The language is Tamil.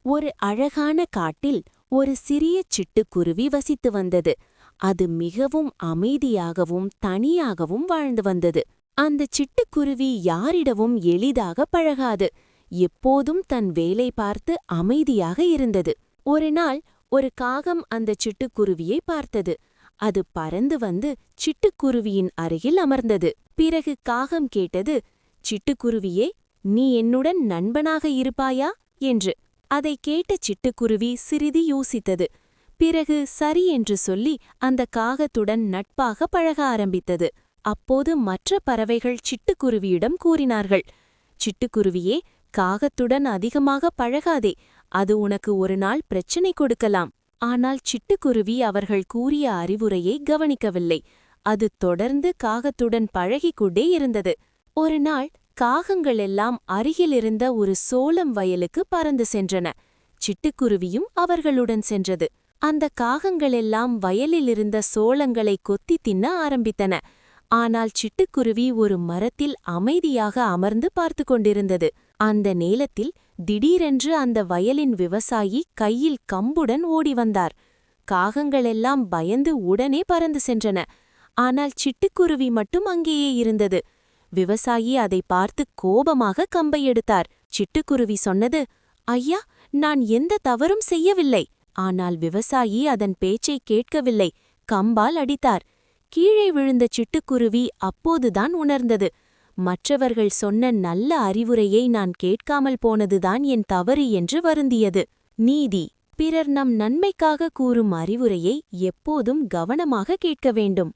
ஒரு அழகான காட்டில் ஒரு சிறிய சிட்டுக்குருவி வசித்து வந்தது. அது மிகவும் அமைதியாகவும் தனியாகவும் வாழ்ந்து வந்தது. அந்த சிட்டுக்குருவி யாரிடமும் எளிதாக பழகாது. எப்போதும் தன் வேலை பார்த்து அமைதியாக இருந்தது. ஒரு நாள் ஒரு காகம் அந்த சிட்டுக்குருவியை பார்த்தது. அது பறந்து வந்து சிட்டுக்குருவியின் அருகில் அமர்ந்தது. பிறகு காகம் கேட்டது, சிட்டுக்குருவியே, நீ என்னுடன் நண்பனாக இருப்பாயா என்று. அதை கேட்ட சிட்டுக்குருவி சிறிது யோசித்தது. பிறகு சரி என்று சொல்லி அந்த காகத்துடன் நட்பாக பழக ஆரம்பித்தது. அப்போது மற்ற பறவைகள் சிட்டுக்குருவியிடம் கூறினார்கள், சிட்டுக்குருவியே, காகத்துடன் அதிகமாக பழகாதே, அது உனக்கு ஒரு நாள் பிரச்சனை கொடுக்கலாம். ஆனால் சிட்டுக்குருவி அவர்கள் கூறிய அறிவுரையை கவனிக்கவில்லை. அது தொடர்ந்து காகத்துடன் பழகிக்கொண்டே இருந்தது. ஒரு நாள் காகங்கள் எல்லாம் அருகிலிருந்த ஒரு சோளம் வயலுக்கு பறந்து சென்றன. சிட்டுக்குருவியும் அவர்களுடன் சென்றது. அந்த காகங்களெல்லாம் வயலிலிருந்த சோளங்களை கொத்தி தின்ன ஆரம்பித்தன. ஆனால் சிட்டுக்குருவி ஒரு மரத்தில் அமைதியாக அமர்ந்து பார்த்து கொண்டிருந்தது. அந்த நேரத்தில் திடீரென்று அந்த வயலின் விவசாயி கையில் கம்புடன் ஓடி வந்தார். காகங்களெல்லாம் பயந்து உடனே பறந்து சென்றன. ஆனால் சிட்டுக்குருவி மட்டும் அங்கேயே இருந்தது. விவசாயி அதை பார்த்து கோபமாக கம்பை எடுத்தார். சிட்டுக்குருவி சொன்னது, ஐயா, நான் எந்த தவறும் செய்யவில்லை. ஆனால் விவசாயி அதன் பேச்சை கேட்கவில்லை. கம்பால் அடித்தார். கீழே விழுந்த சிட்டுக்குருவி அப்போதுதான் உணர்ந்தது, மற்றவர்கள் சொன்ன நல்ல அறிவுரையை நான் கேட்காமல் போனதுதான் என் தவறு என்று வருந்தியது. நீதி: பிறர் நம் நன்மைக்காக கூறும் அறிவுரையை எப்போதும் கவனமாக கேட்க வேண்டும்.